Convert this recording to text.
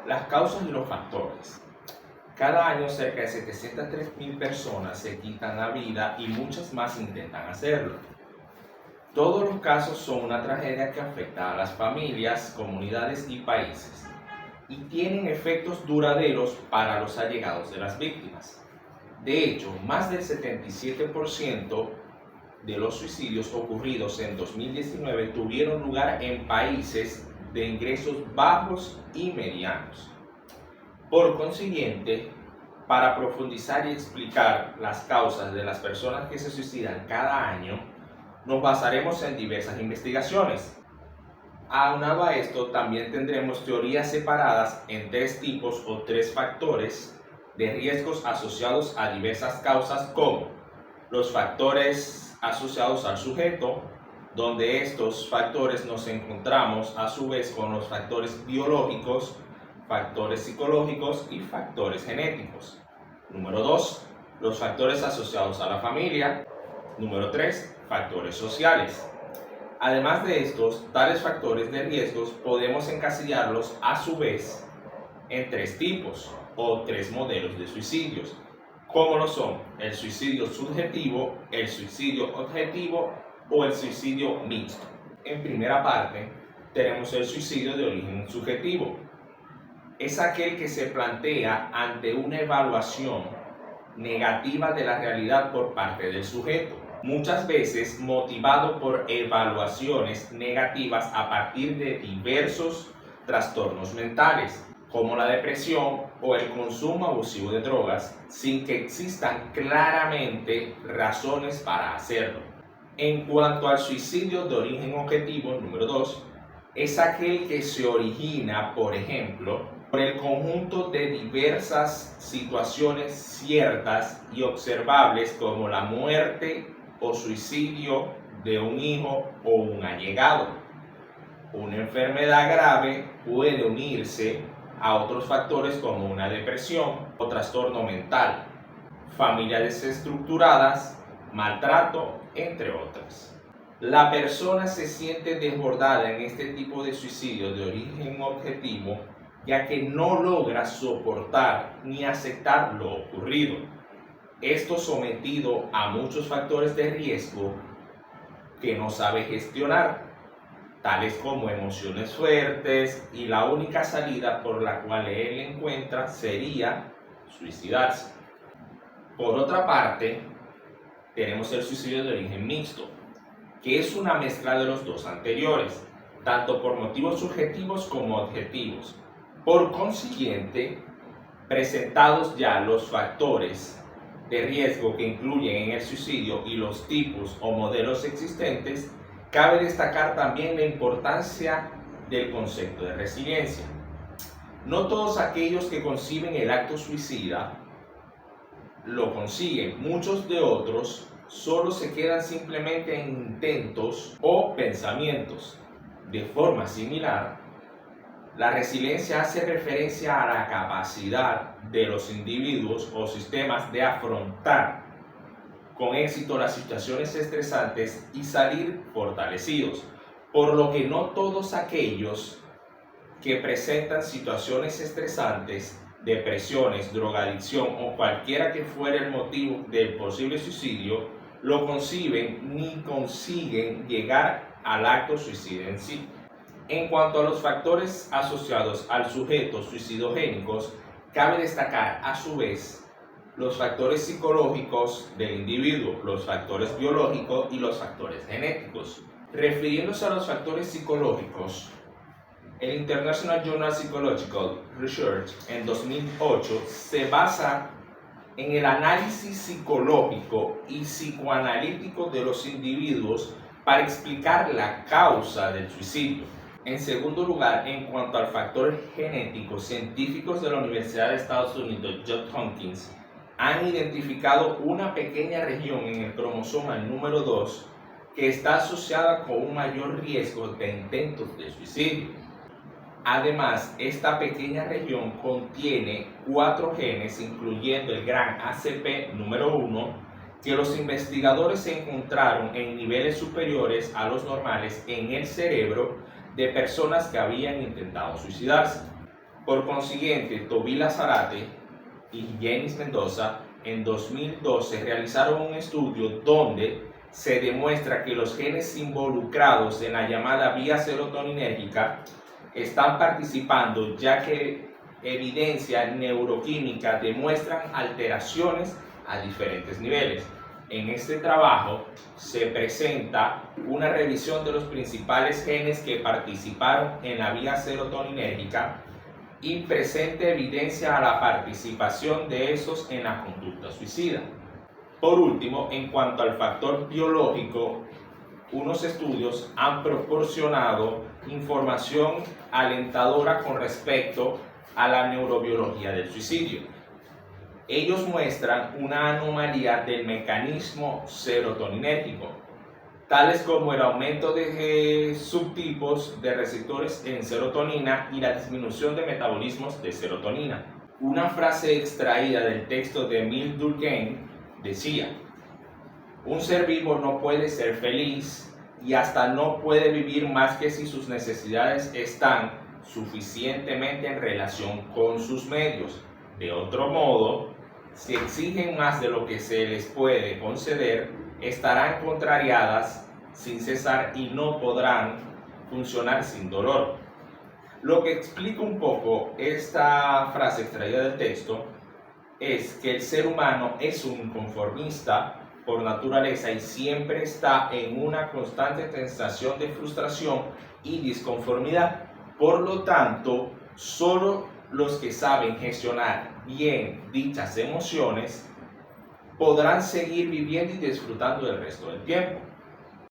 Las causas y los factores. Cada año cerca de 703.000 personas se quitan la vida y muchas más intentan hacerlo. Todos los casos son una tragedia que afecta a las familias, comunidades y países y tienen efectos duraderos para los allegados de las víctimas. De hecho, más del 77% de los suicidios ocurridos en 2019 tuvieron lugar en países de ingresos bajos y medianos. Por consiguiente, para profundizar y explicar las causas de las personas que se suicidan cada año, nos basaremos en diversas investigaciones. Aunado a esto, también tendremos teorías separadas en 3 tipos o 3 factores de riesgos asociados a diversas causas, como los factores asociados al sujeto, donde estos factores nos encontramos a su vez con los factores biológicos, factores psicológicos y factores genéticos. Número 2, los factores asociados a la familia. Número 3, factores sociales. Además de estos, tales factores de riesgos podemos encasillarlos a su vez en 3 tipos o 3 modelos de suicidios, como lo son el suicidio subjetivo, el suicidio objetivo o el suicidio mixto. En primera parte, tenemos el suicidio de origen subjetivo. Es aquel que se plantea ante una evaluación negativa de la realidad por parte del sujeto, muchas veces motivado por evaluaciones negativas a partir de diversos trastornos mentales, como la depresión o el consumo abusivo de drogas, sin que existan claramente razones para hacerlo. En cuanto al suicidio de origen objetivo, número 2, es aquel que se origina, por ejemplo, por el conjunto de diversas situaciones ciertas y observables, como la muerte o suicidio de un hijo o un allegado. Una enfermedad grave puede unirse a otros factores como una depresión o trastorno mental, familias desestructuradas, maltrato, entre otras. La persona se siente desbordada en este tipo de suicidio de origen objetivo, ya que no logra soportar ni aceptar lo ocurrido. Esto sometido a muchos factores de riesgo que no sabe gestionar, tales como emociones fuertes, y la única salida por la cual él encuentra sería suicidarse. Por otra parte, tenemos el suicidio de origen mixto, que es una mezcla de los dos anteriores, tanto por motivos subjetivos como objetivos. Por consiguiente, presentados ya los factores de riesgo que incluyen en el suicidio y los tipos o modelos existentes, cabe destacar también la importancia del concepto de resiliencia. No todos aquellos que conciben el acto suicida lo consiguen, muchos de otros solo se quedan simplemente en intentos o pensamientos. De forma similar, la resiliencia hace referencia a la capacidad de los individuos o sistemas de afrontar con éxito las situaciones estresantes y salir fortalecidos, por lo que no todos aquellos que presentan situaciones estresantes, depresiones, drogadicción o cualquiera que fuera el motivo del posible suicidio, lo conciben ni consiguen llegar al acto suicida en sí. En cuanto a los factores asociados al sujeto suicidogénicos, cabe destacar a su vez los factores psicológicos del individuo, los factores biológicos y los factores genéticos. Refiriéndose a los factores psicológicos, el International Journal Psychological Research en 2008 se basa en el análisis psicológico y psicoanalítico de los individuos para explicar la causa del suicidio. En segundo lugar, en cuanto al factor genético, científicos de la Universidad de Estados Unidos, Johns Hopkins, han identificado una pequeña región en el cromosoma número 2 que está asociada con un mayor riesgo de intentos de suicidio. Además, esta pequeña región contiene 4 genes, incluyendo el gran ACP número 1, que los investigadores encontraron en niveles superiores a los normales en el cerebro de personas que habían intentado suicidarse. Por consiguiente, Tobila Zarate y Jenis Mendoza en 2012 realizaron un estudio donde se demuestra que los genes involucrados en la llamada vía serotoninérgica están participando, ya que evidencia neuroquímica demuestran alteraciones a diferentes niveles. En este trabajo se presenta una revisión de los principales genes que participaron en la vía serotoninérgica y presenta evidencia a la participación de estos en la conducta suicida. Por último, en cuanto al factor biológico, unos estudios han proporcionado información alentadora con respecto a la neurobiología del suicidio. Ellos muestran una anomalía del mecanismo serotoninérgico, tales como el aumento de subtipos de receptores en serotonina y la disminución de metabolismos de serotonina. Una frase extraída del texto de Emile Durkheim decía: un ser vivo no puede ser feliz y hasta no puede vivir más que si sus necesidades están suficientemente en relación con sus medios. De otro modo, si exigen más de lo que se les puede conceder, estarán contrariadas sin cesar y no podrán funcionar sin dolor. Lo que explica un poco esta frase extraída del texto es que el ser humano es un conformista por naturaleza y siempre está en una constante sensación de frustración y disconformidad. Por lo tanto, solo los que saben gestionar bien dichas emociones podrán seguir viviendo y disfrutando del resto del tiempo.